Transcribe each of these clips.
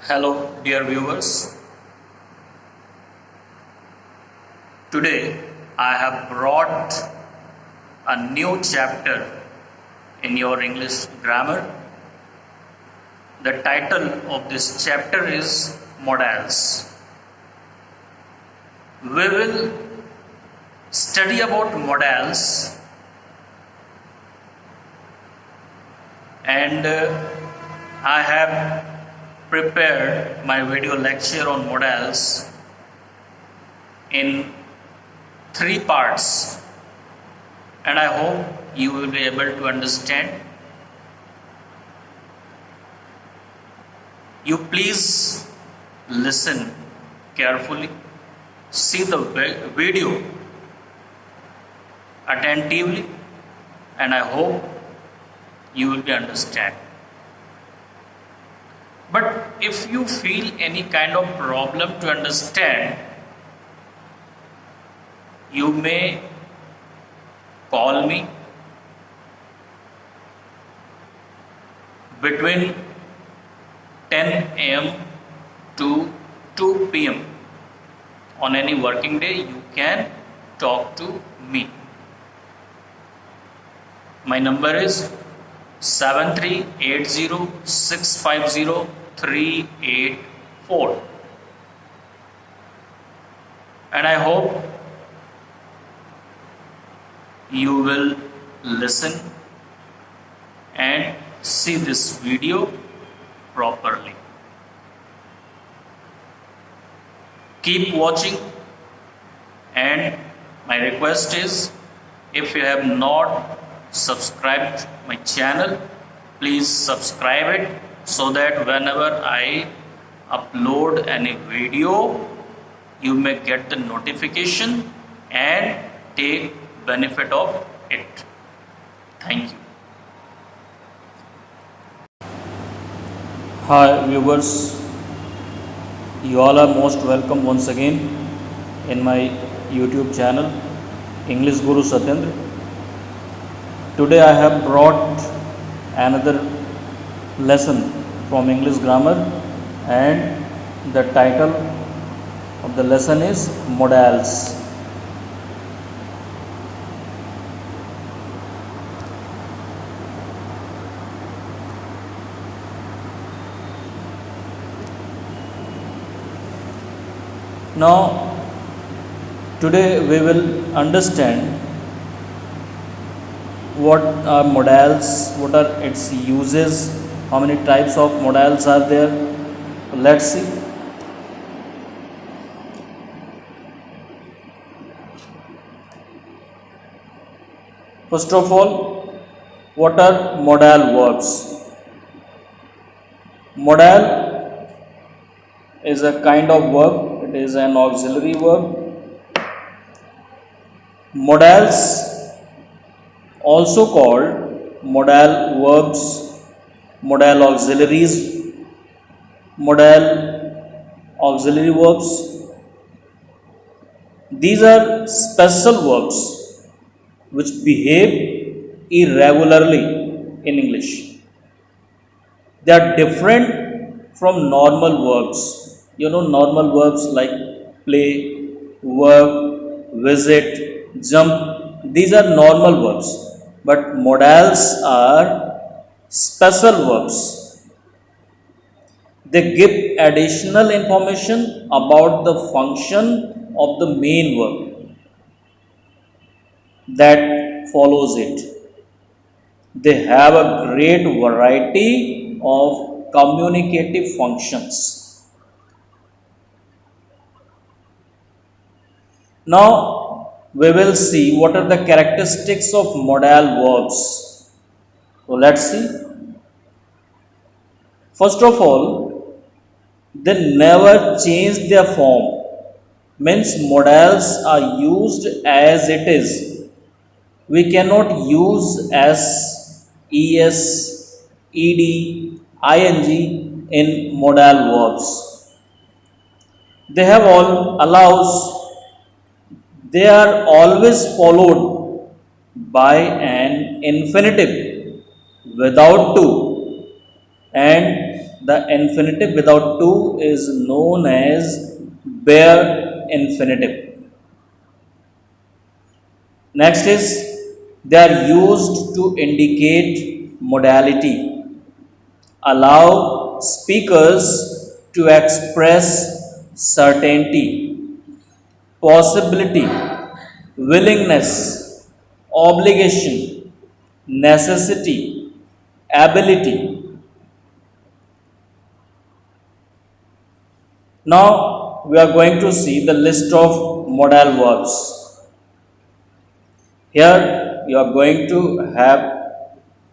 Hello, dear viewers. Today I have brought a new chapter in your English grammar. The title of this chapter is Modals. We will study about modals and I have prepared my video lecture on modals in 3 parts, and I hope you will be able to understand. You please listen carefully, see the video attentively, and I hope you will be understand. But if you feel any kind of problem to understand, you may call me between 10 a.m. to 2 p.m. on any working day. You can talk to me. My number is 7380650384, and I hope you will listen and see this video properly. Keep watching, and my request is, if you have not subscribed my channel, please subscribe it so that whenever I upload any video, you may get the notification and take benefit of it. Thank you. Hi viewers, you all are most welcome once again in my YouTube channel English Guru Satyendra. Today I have brought another lesson from English grammar, and the title of the lesson is Modals. Now, today we will understand what are modals, what are its uses, how many types of modals are there. Let's see. First of all, what are modal verbs? Modal is a kind of verb. It is an auxiliary verb. Modals, also called modal verbs, modal auxiliaries, modal auxiliary verbs. These are special verbs which behave irregularly in English. They are different from normal verbs. Normal verbs like play, work, visit, jump, these are normal verbs. But modals are special verbs. They give additional information about the function of the main verb that follows it. They have a great variety of communicative functions. Now we will see what are the characteristics of modal verbs. So let's see. First of all, they never change their form. Means modals are used as it is. We cannot use s, es, ed, ing in modal verbs. They are always followed by an infinitive without to, and The infinitive without to is known as bare infinitive. Next is they are used to indicate modality, allow speakers to express certainty, possibility, willingness, obligation, necessity, ability. Now we are going to see the list of modal verbs. Here you are going to have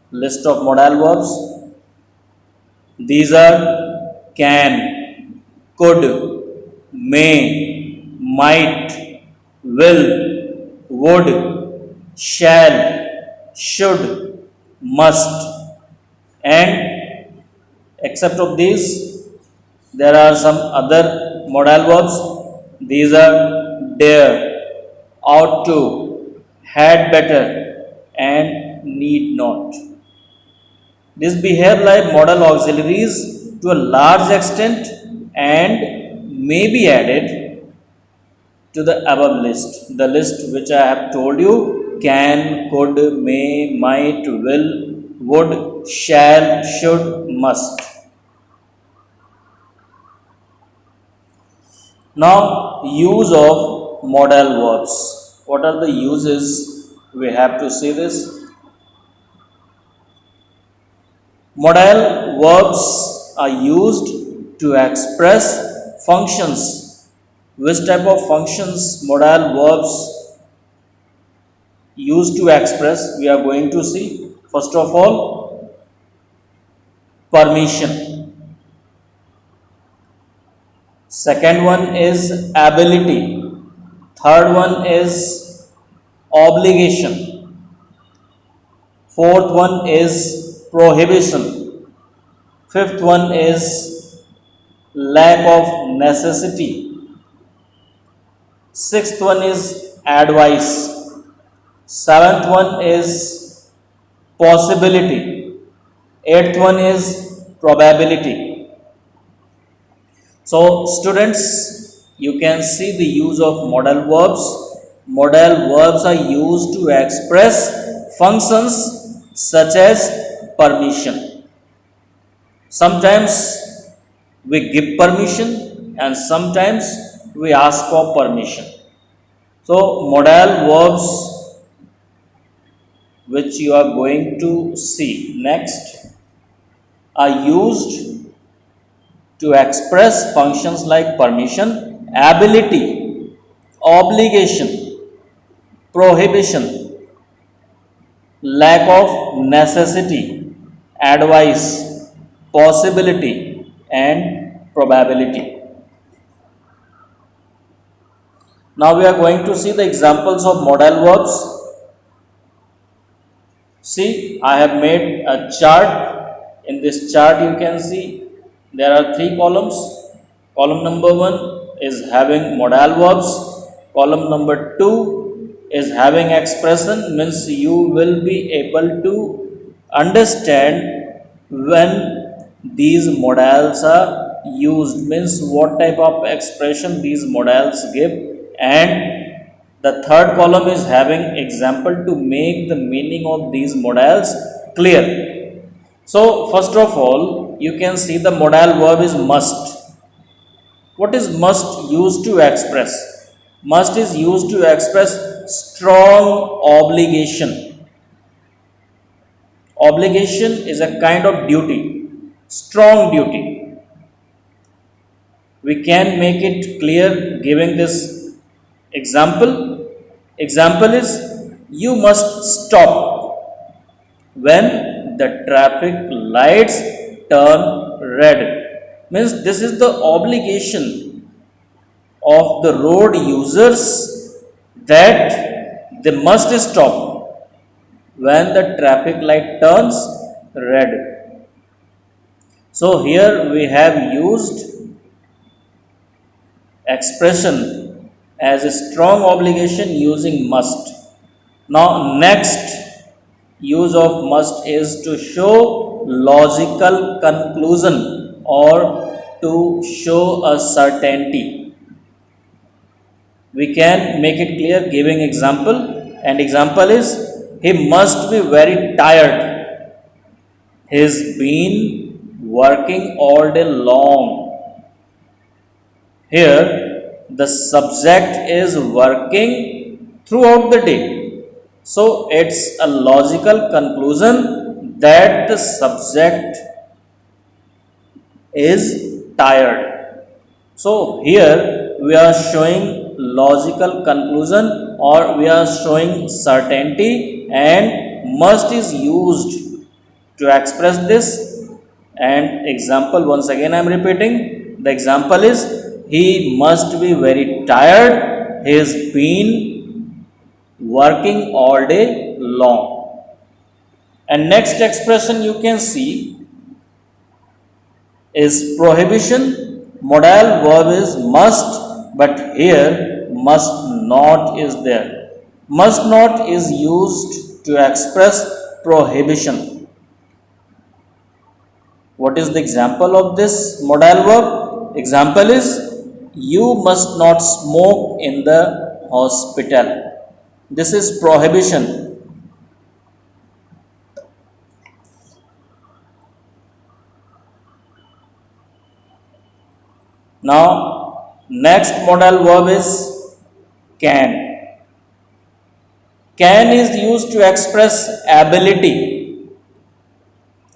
list of modal verbs. These are can, could, may, might, will, would, shall, should, must, and except of these, there are some other modal verbs. These are dare, ought to, had better, and need not. These behave like modal auxiliaries to a large extent and may be added to the above list. The list which I have told you: can, could, may, might, will, would, shall, should, must. Now, use of modal verbs. What are the uses? We have to see this. Modal verbs are used to express functions. Which type of functions modal verbs used to express? We are going to see. First of all, permission. Second one is ability. Third one is obligation. Fourth one is prohibition. Fifth one is lack of necessity. Sixth one is advice. Seventh one is possibility. Eighth one is probability. So, students, you can see the use of modal verbs. Modal verbs are used to express functions such as permission. Sometimes we give permission and sometimes we ask for permission. So, modal verbs which you are going to see next are used to express functions like permission, ability, obligation, prohibition, lack of necessity, advice, possibility, and probability. Now we are going to see the examples of modal verbs. See, I have made a chart. In this chart, you can see there are three columns. Column number 1 is having modal verbs. Column number 2 is having expression, means you will be able to understand when these modals are used, means what type of expression these modals give. And the third column is having example to make the meaning of these modals clear. So, first of all, you can see the modal verb is must. What is must used to express? Must is used to express strong obligation. Obligation is a kind of duty, strong duty. We can make it clear giving this example. Example is, you must stop when the traffic lights turn red. Means this is the obligation of the road users that they must stop when the traffic light turns red. So here we have used expression as a strong obligation using must. Now next use of must is to show logical conclusion or to show a certainty. We can make it clear giving example, and example is he must be very tired. He's been working all day long. Here the subject is working throughout the day, so it's a logical conclusion that the subject is tired. So here we are showing logical conclusion, or we are showing certainty, and must is used to express this. And example, once again I am repeating, the example is he must be very tired. He has been working all day long. And next expression you can see is prohibition. Modal verb is must, but here must not is there. Must not is used to express prohibition. What is the example of this modal verb? Example is you must not smoke in the hospital. This is prohibition. Now next modal verb is can. Can is used to express ability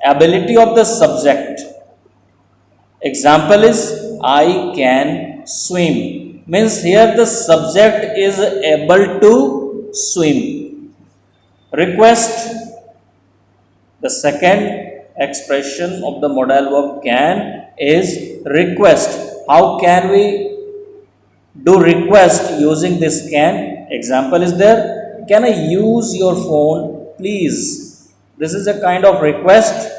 of the subject. Example is I can swim. Means here the subject is able to swim. Request, the second expression of the modal verb can is request. How can we do request using this can? Example is there, can I use your phone please? This is a kind of request.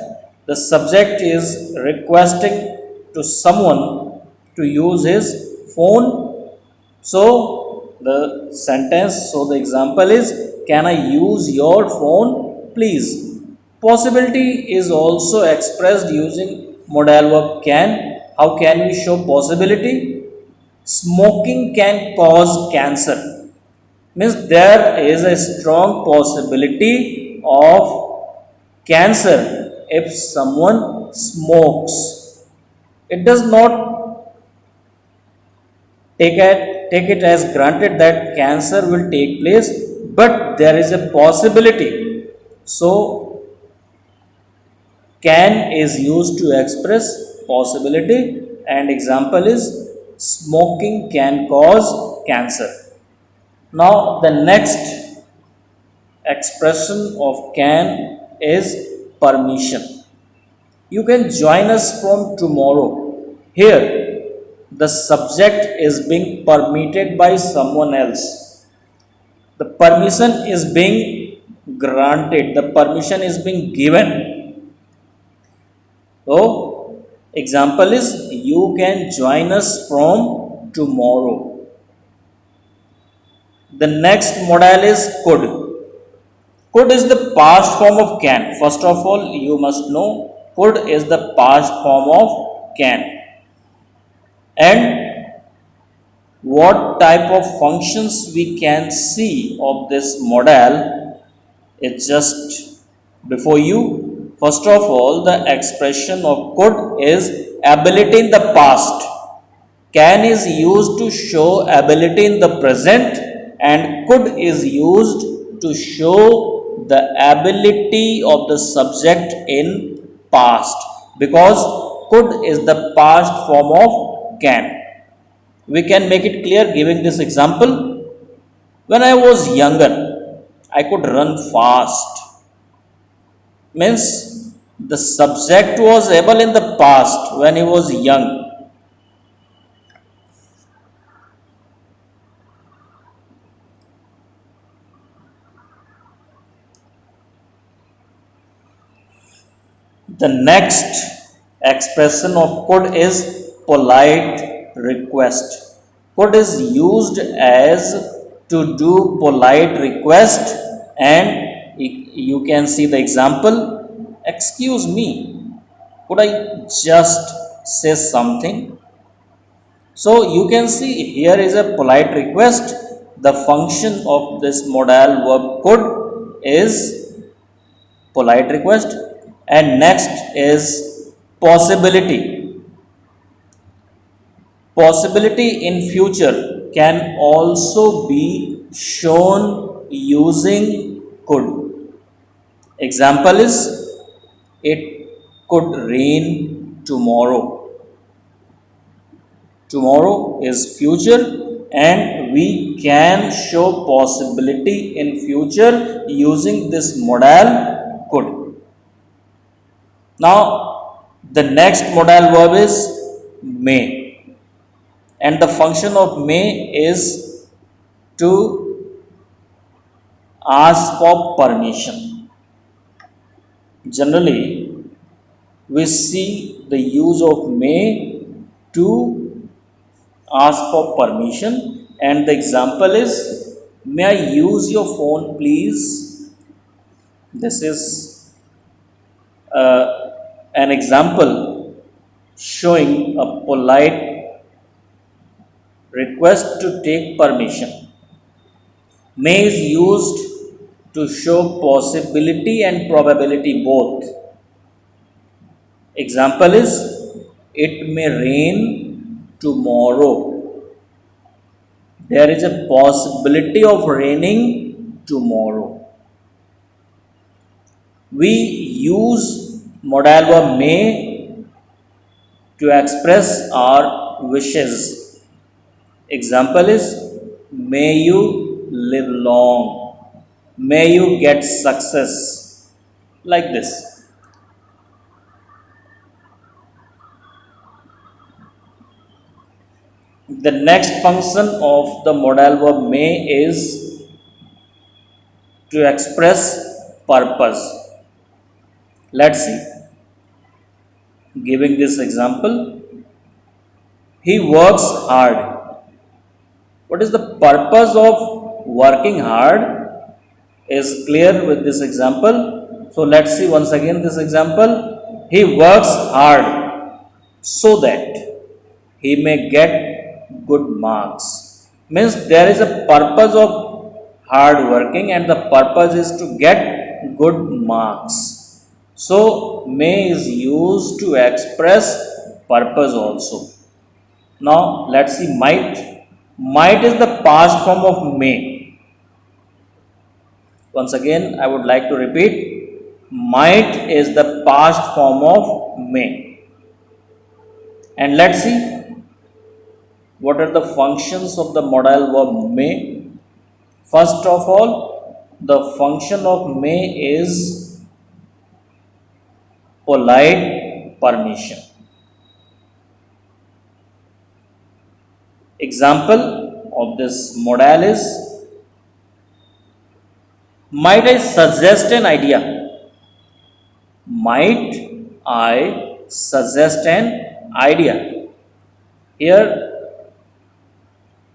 The subject is requesting to someone to use his phone. So the sentence, so the example is can I use your phone please? Possibility is also expressed using modal verb can. How can we show possibility? Smoking can cause cancer. Means there is a strong possibility of cancer if someone smokes. It does not take it as granted that cancer will take place, but there is a possibility. So can is used to express possibility, and example is smoking can cause cancer. Now the next expression of can is permission. You can join us from tomorrow. Here the subject is being permitted by someone else. The permission is being granted, the permission is being given. So example is you can join us from tomorrow. The next modal is could. Could is the past form of can. First of all, you must know could is the past form of can. And what type of functions we can see of this modal is just before you. First of all, the expression of could is ability in the past. Can is used to show ability in the present, and could is used to show the ability of the subject in past, because could is the past form of can. We can make it clear giving this example. When I was younger, I could run fast. Means the subject was able in the past when he was young. The next expression of could is polite request. Could is used as to do polite request, and you can see the example. Excuse me, could I just says something. So you can see here is a polite request. The function of this modal verb could is polite request, and next is possibility. Possibility in future can also be shown using could. Example is, it could rain tomorrow. Tomorrow is future, and we can show possibility in future using this modal could. Now the next modal verb is may, and the function of may is to ask for permission. Generally we see the use of may to ask for permission, and the example is, may I use your phone please? This is an example showing a polite request to take permission. May is used to show possibility and probability both. Example is, it may rain tomorrow. There is a possibility of raining tomorrow. We use modal verb may to express our wishes. Example is, may you live long. May you get success. Like this. The next function of the modal verb may is to express purpose. Let's see. Giving this example, he works hard. What is the purpose of working hard is clear with this example. So let's see once again this example. He works hard so that he may get good marks. Means there is a purpose of hard working, and the purpose is to get good marks. So may is used to express purpose also. Now let's see might. Might is the past form of may. Once again I would like to repeat, might is the past form of may. And let's see what are the functions of the modal verb may. First of all, the function of may is polite permission. Example of this modal is, might I suggest an idea? Might I suggest an idea? Here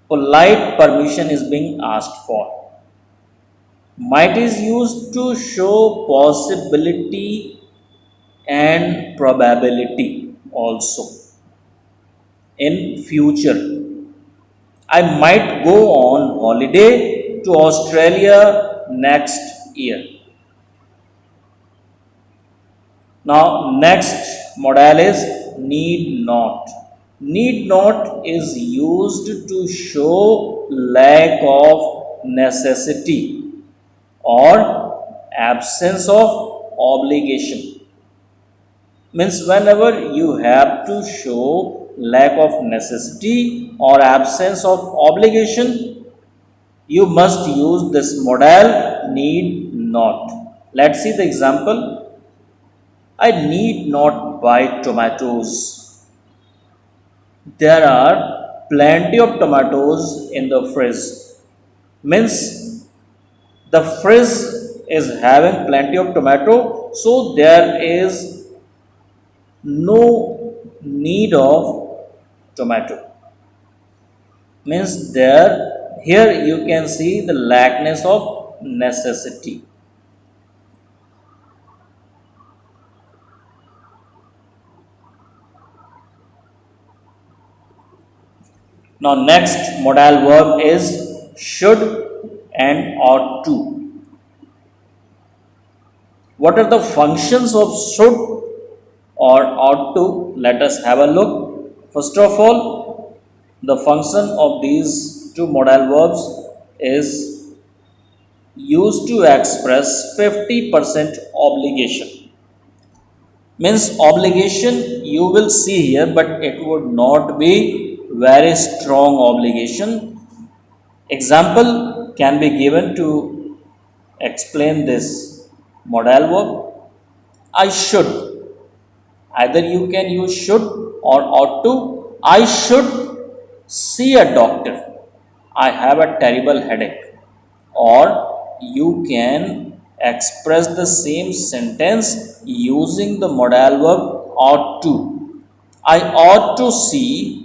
polite permission is being asked for. Might is used to show possibility and probability also. In future, I might go on holiday to Australia next year. Now next modal is need not. Need not is used to show lack of necessity or absence of obligation. Means whenever you have to show lack of necessity or absence of obligation, you must use this modal need not. Let's see the example. I need not buy tomatoes. There are plenty of tomatoes in the fridge. Means the fridge is having plenty of tomato, so there is no need of tomato. Means there, here you can see the lackness of necessity. Now next modal verb is should and ought to. What are the functions of should or ought to? Let us have a look. First of all, the function of these two modal verbs is used to express 50% obligation. Means obligation you will see here, but it would not be very strong obligation. Example can be given to explain this modal verb. I should, either you can use should or ought to. I should see a doctor, I have a terrible headache. Or you can express the same sentence using the modal verb ought to. I ought to see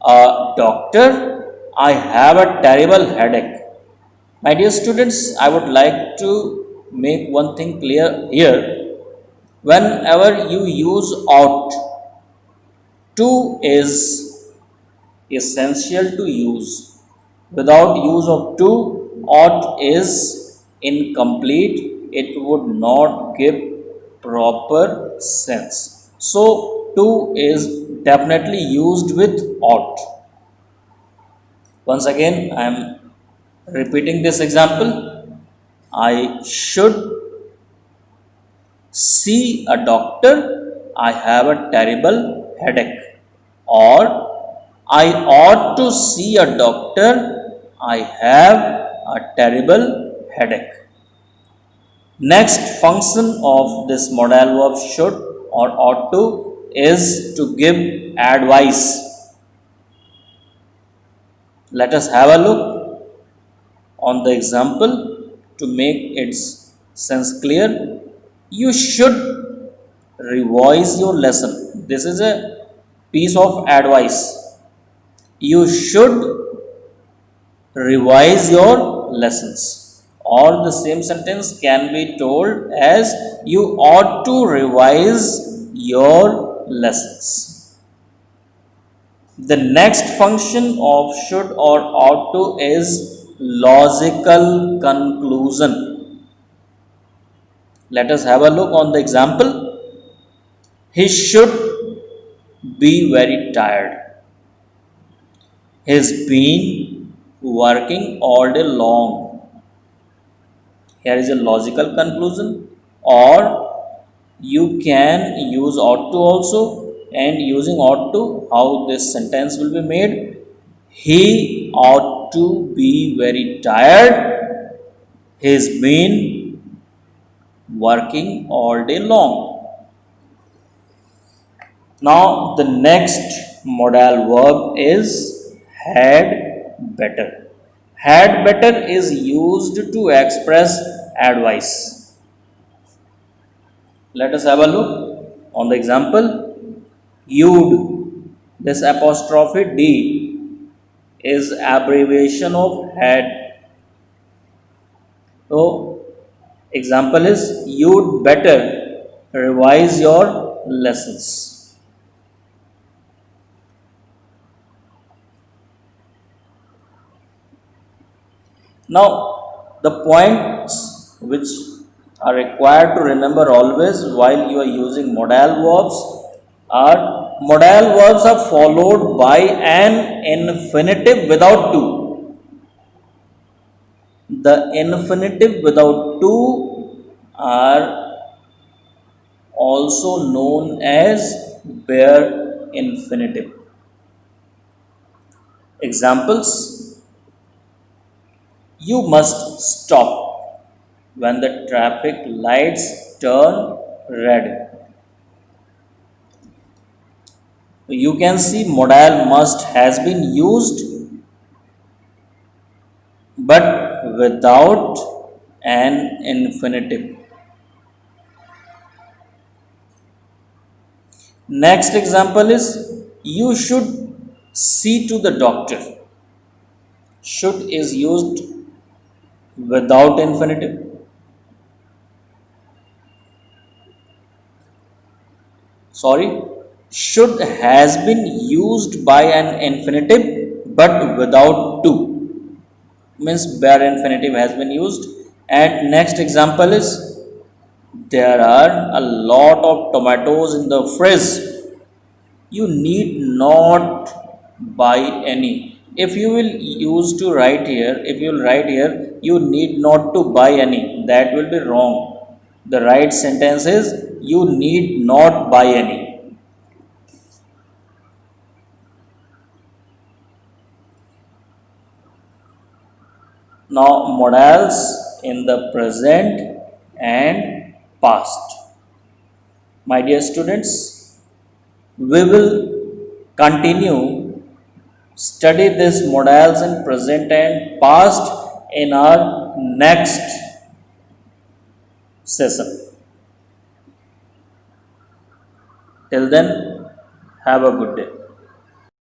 a doctor, I have a terrible headache. My dear students, I would like to make one thing clear here. Whenever you use ought, to is essential to use. Without use of to, ought is incomplete. It would not give proper sense. So to is definitely used with ought. Once again, I am repeating this example. I should see a doctor, I have a terrible headache. Or I ought to see a doctor, I have a terrible headache. Next function of this modal verb should or ought to is to give advice. Let us have a look on the example to make its sense clear. You should revise your lesson. This is a piece of advice. You should revise your lessons. Or the same sentence can be told as you ought to revise your lessons. The next function of should or ought to is logical conclusion. Let us have a look on the example. He should be very tired. He's been working all day long. Here is a logical conclusion. Or you can use ought to also, and using ought to, how this sentence will be made. He ought to be very tired. He's been working all day long. Now the next modal verb is had better. Had better is used to express advice. Let us have a look on the example. You'd, this apostrophe D is abbreviation of had. So example is you'd better revise your lessons. Now the points which are required to remember always while you are using modal verbs are: modal verbs are followed by an infinitive without to. The infinitive without to are also known as bare infinitive. Examples: you must stop when the traffic lights turn red. You can see modal must has been used, but without an infinitive. Next example is you should see to the doctor. Should is used without infinitive. Sorry, should has been used by an infinitive, but without to, means bare infinitive has been used. And next example is, there are a lot of tomatoes in the fridge, you need not buy any. If you will use to write here, if you will write here, you need not to buy any, that will be wrong. The right sentence is, you need not buy any. Now modals in the present and past. My dear students, we will continue study this modals in present and past in our next session. Till then, have a good day.